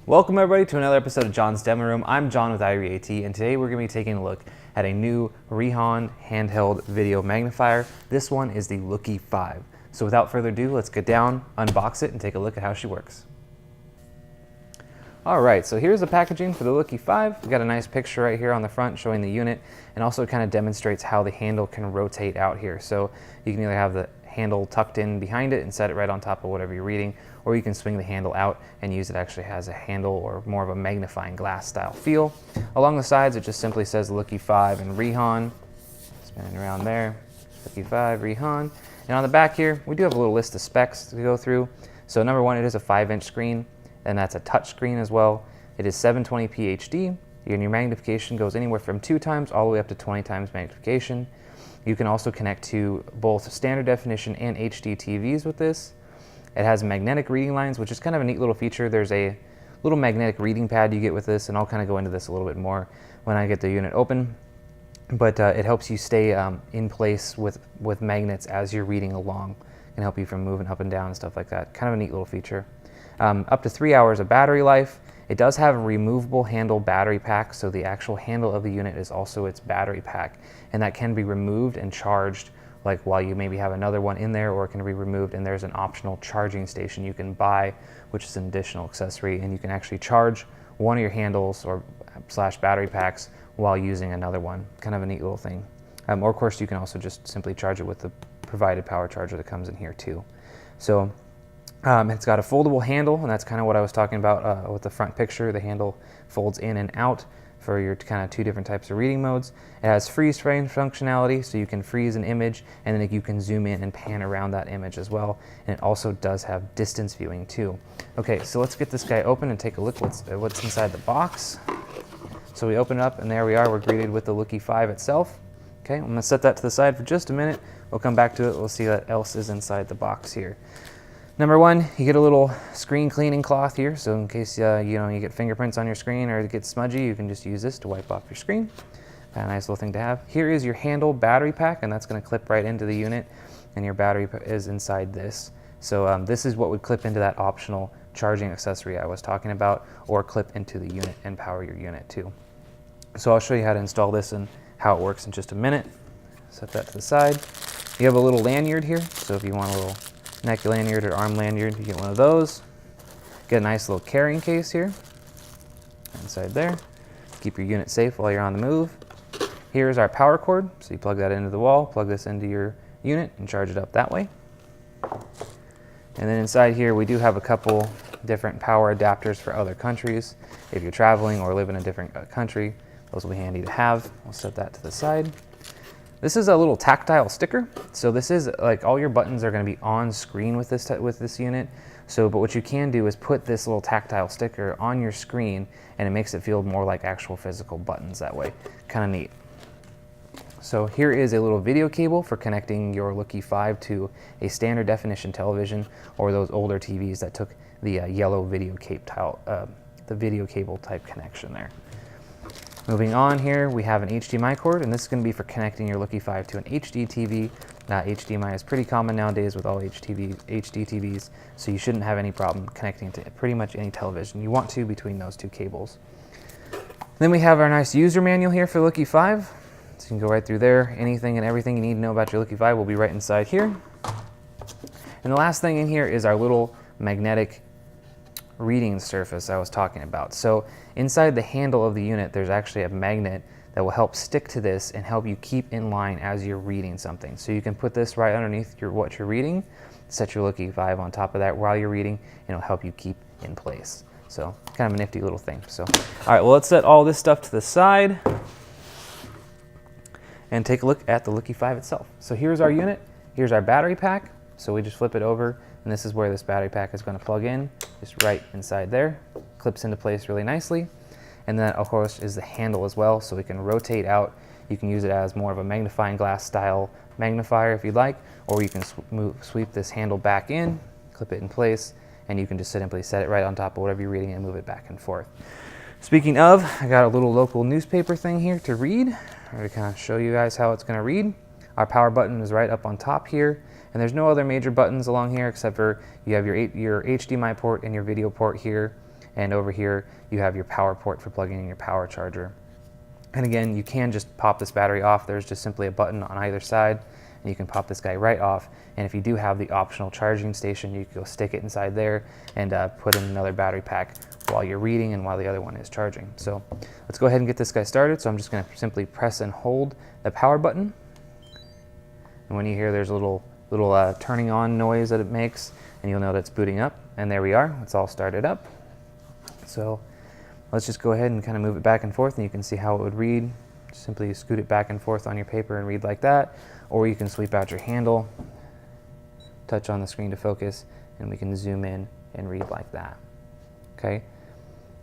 Welcome everybody to another episode of John's Demo Room. I'm John with Irie-AT, and today we're going to be taking a look at a new Rehan handheld video magnifier. This one is the Looky 5. So without further ado, let's get down, unbox it, and take a look at how she works. Alright, so here's the packaging for the Looky 5. We've got a nice picture right here on the front showing the unit, and also kind of demonstrates how the handle can rotate out here. So you can either have the handle tucked in behind it and set it right on top of whatever you're reading, or you can swing the handle out and use it actually has a handle or more of a magnifying glass style feel. Along the sides it just simply says Looky 5 and Rehan, spinning around there, Looky 5, Rehan. And on the back here we do have a little list of specs to go through. So number one, it is a 5-inch screen, and that's a touch screen as well. It is 720p HD, and your magnification goes anywhere from 2 times all the way up to 20 times magnification. You can also connect to both standard definition and HD TVs with this. It has magnetic reading lines, which is kind of a neat little feature. There's a little magnetic reading pad you get with this, and I'll kind of go into this a little bit more when I get the unit open. But it helps you stay in place with magnets as you're reading along. It can help you from moving up and down and stuff like that. Kind of a neat little feature. Up to 3 hours of battery life. It does have a removable handle battery pack, so the actual handle of the unit is also its battery pack, and that can be removed and charged like while you maybe have another one in there, or it can be removed and there's an optional charging station you can buy, which is an additional accessory, and you can actually charge one of your handles or / battery packs while using another one. Kind of a neat little thing. Or of course you can also just simply charge it with the provided power charger that comes in here too. So it's got a foldable handle, and that's kind of what I was talking about with the front picture. The handle folds in and out for your kind of 2 different types of reading modes. It has freeze frame functionality, so you can freeze an image and then you can zoom in and pan around that image as well. And it also does have distance viewing too. Okay, so let's get this guy open and take a look what's inside the box. So we open it up and there we are. We're greeted with the Looky 5 itself. Okay, I'm gonna set that to the side for just a minute. We'll come back to it. We'll see what else is inside the box here. Number one, you get a little screen cleaning cloth here, so in case you get fingerprints on your screen or it gets smudgy, you can just use this to wipe off your screen. A nice little thing to have. Here is your handle battery pack, and that's going to clip right into the unit, and your battery is inside this. So this is what would clip into that optional charging accessory I was talking about, or clip into the unit and power your unit too. So I'll show you how to install this and how it works in just a minute. Set that to the side. You have a little lanyard here, so if you want a little neck lanyard or arm lanyard, you get one of those. Get a nice little carrying case here inside there. Keep your unit safe while you're on the move. Here's our power cord, so you plug that into the wall, plug this into your unit and charge it up that way. And then inside here we do have a couple different power adapters for other countries. If you're traveling or live in a different country, those will be handy to have. We'll set that to the side. This is a little tactile sticker, so this is like all your buttons are going to be on screen with this unit. So, but what you can do is put this little tactile sticker on your screen, and it makes it feel more like actual physical buttons that way. Kind of neat. So here is a little video cable for connecting your Looky 5 to a standard definition television, or those older TVs that took the yellow video cable type connection there. Moving on here, we have an HDMI cord, and this is going to be for connecting your Looky 5 to an HD TV. HDMI is pretty common nowadays with all HD TVs, so you shouldn't have any problem connecting to pretty much any television you want to between those 2 cables. Then we have our nice user manual here for Looky 5. So you can go right through there. Anything and everything you need to know about your Looky 5 will be right inside here. And the last thing in here is our little magnetic reading surface I was talking about. So inside the handle of the unit there's actually a magnet that will help stick to this and help you keep in line as you're reading something. So you can put this right underneath what you're reading, set your Looky 5 on top of that while you're reading, and it'll help you keep in place. So kind of a nifty little thing. So alright, well, let's set all this stuff to the side and take a look at the Looky 5 itself. So here's our unit, here's our battery pack. So we just flip it over, and this is where this battery pack is going to plug in, just right inside there. Clips into place really nicely. And then of course is the handle as well, so we can rotate out. You can use it as more of a magnifying glass style magnifier if you'd like, or you can sweep this handle back in, clip it in place, and you can just simply set it right on top of whatever you're reading and move it back and forth. Speaking of, I got a little local newspaper thing here to read. I'm going to kind of show you guys how it's going to read. Our power button is right up on top here, and there's no other major buttons along here except for you have your HDMI port and your video port here, and over here you have your power port for plugging in your power charger. And again, you can just pop this battery off. There's just simply a button on either side, and you can pop this guy right off. And if you do have the optional charging station, you can go stick it inside there and put in another battery pack while you're reading and while the other one is charging. So let's go ahead and get this guy started. So I'm just going to simply press and hold the power button. And when you hear there's a little turning on noise that it makes, and you'll know that it's booting up. And there we are. It's all started up. So let's just go ahead and kind of move it back and forth, and you can see how it would read. Simply scoot it back and forth on your paper and read like that, or you can sweep out your handle, touch on the screen to focus, and we can zoom in and read like that. Okay,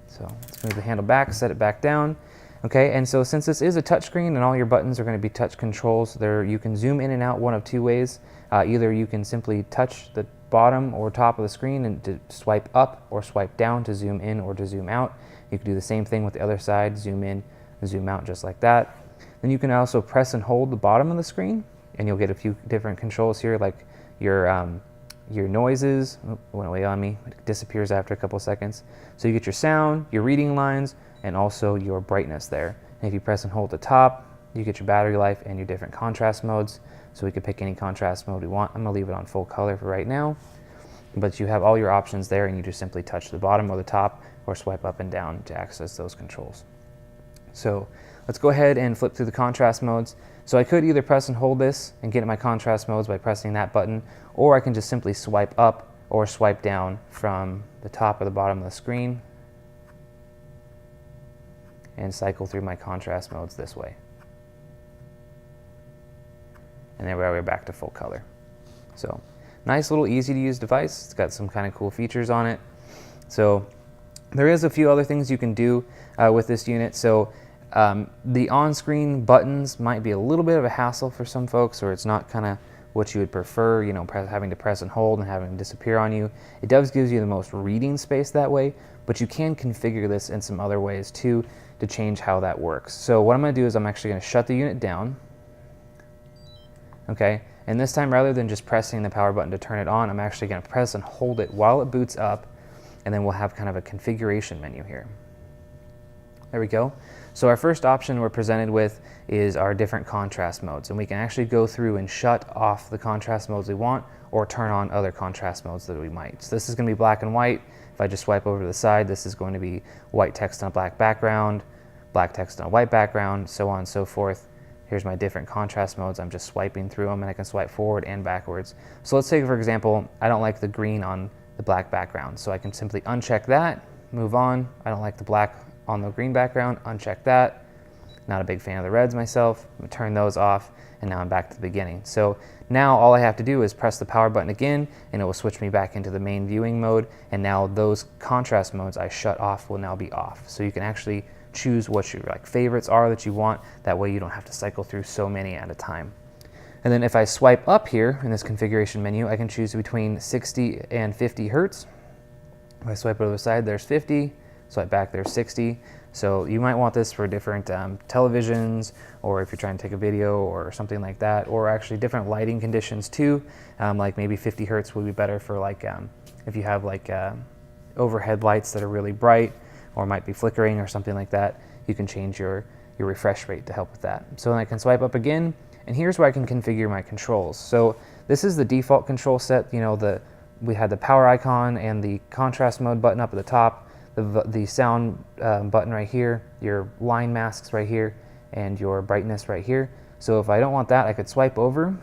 so let's move the handle back, set it back down. Okay, and so since this is a touch screen and all your buttons are going to be touch controls, you can zoom in and out one of two ways. Either you can simply touch the bottom or top of the screen and to swipe up or swipe down to zoom in or to zoom out. You can do the same thing with the other side, zoom in, zoom out just like that. Then you can also press and hold the bottom of the screen, and you'll get a few different controls here, like your noises. Oh, it went away on me. It disappears after a couple seconds. So you get your sound, your reading lines, and also your brightness there. And if you press and hold the top, you get your battery life and your different contrast modes. So we could pick any contrast mode we want. I'm gonna leave it on full color for right now. But you have all your options there, and you just simply touch the bottom or the top or swipe up and down to access those controls. So let's go ahead and flip through the contrast modes. So I could either press and hold this and get my contrast modes by pressing that button, or I can just simply swipe up or swipe down from the top or the bottom of the screen and cycle through my contrast modes this way. And there we are, we're back to full color. So nice little easy to use device. It's got some kind of cool features on it. So there is a few other things you can do with this unit. So the on-screen buttons might be a little bit of a hassle for some folks, or it's not kind of what you would prefer, you know, having to press and hold and having it disappear on you. It does give you the most reading space that way, but you can configure this in some other ways too to change how that works. So what I'm going to do is I'm actually going to shut the unit down. Okay, and this time, rather than just pressing the power button to turn it on, I'm actually going to press and hold it while it boots up, and then we'll have kind of a configuration menu here. There we go. So our first option we're presented with is our different contrast modes, and we can actually go through and shut off the contrast modes we want or turn on other contrast modes that we might. So this is going to be black and white. If I just swipe over to the side, this is going to be white text on a black background, black text on a white background, so on and so forth. Here's my different contrast modes. I'm just swiping through them, and I can swipe forward and backwards. So let's say, for example, I don't like the green on the black background, so I can simply uncheck that, move on. I don't like the black on the green background, uncheck that. Not a big fan of the reds myself. I'm gonna turn those off, and now I'm back to the beginning. So now all I have to do is press the power button again, and it will switch me back into the main viewing mode, and now those contrast modes I shut off will now be off. So you can actually choose what your favorites are that you want. That way you don't have to cycle through so many at a time. And then if I swipe up here in this configuration menu, I can choose between 60 and 50 hertz. If I swipe over the side, there's 50. Swipe back, there's 60. So you might want this for different televisions, or if you're trying to take a video or something like that, or actually different lighting conditions too. Like maybe 50 hertz would be better for if you have overhead lights that are really bright or might be flickering or something like that. You can change your refresh rate to help with that. So then I can swipe up again, and here's where I can configure my controls. So this is the default control set. You know, we had the power icon and the contrast mode button up at the top, the sound button right here, your line masks right here, and your brightness right here. So if I don't want that, I could swipe over,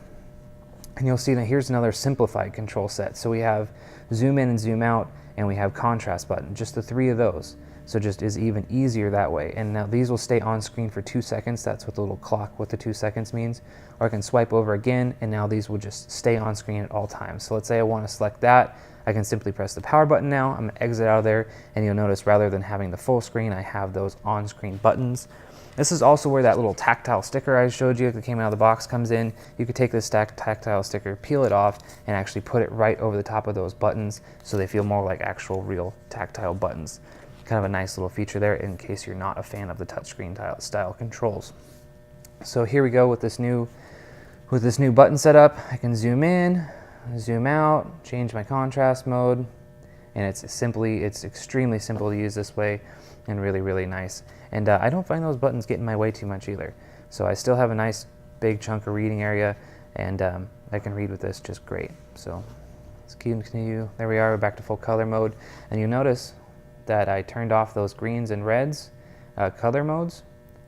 and you'll see that here's another simplified control set. So we have zoom in and zoom out, and we have contrast button, just the three of those. So just is even easier that way. And now these will stay on screen for 2 seconds. That's what the little clock with the 2 seconds means. Or I can swipe over again, and now these will just stay on screen at all times. So let's say I want to select that. I can simply press the power button now. I'm going to exit out of there, and you'll notice rather than having the full screen, I have those on-screen buttons. This is also where that little tactile sticker I showed you that came out of the box comes in. You could take this tactile sticker, peel it off, and actually put it right over the top of those buttons so they feel more like actual real tactile buttons. Kind of a nice little feature there in case you're not a fan of the touchscreen style controls. So here we go with this new button setup. I can zoom in, zoom out, change my contrast mode, and it's extremely simple to use this way, and really, really nice. And I don't find those buttons get in my way too much either. So I still have a nice big chunk of reading area, and I can read with this just great. So let's continue. There we are, we're back to full color mode. And you notice that I turned off those greens and reds color modes,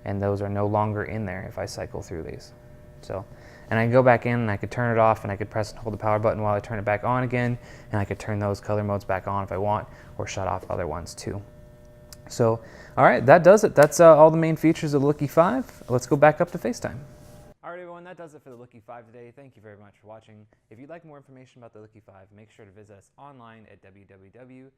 and those are no longer in there if I cycle through these. So, and I can go back in and I could turn it off, and I could press and hold the power button while I turn it back on again, and I could turn those color modes back on if I want, or shut off other ones too. So, all right, that does it. That's all the main features of the Looky 5. Let's go back up to FaceTime. All right, everyone, that does it for the Looky 5 today. Thank you very much for watching. If you'd like more information about the Looky 5, make sure to visit us online at www.irie-at.com.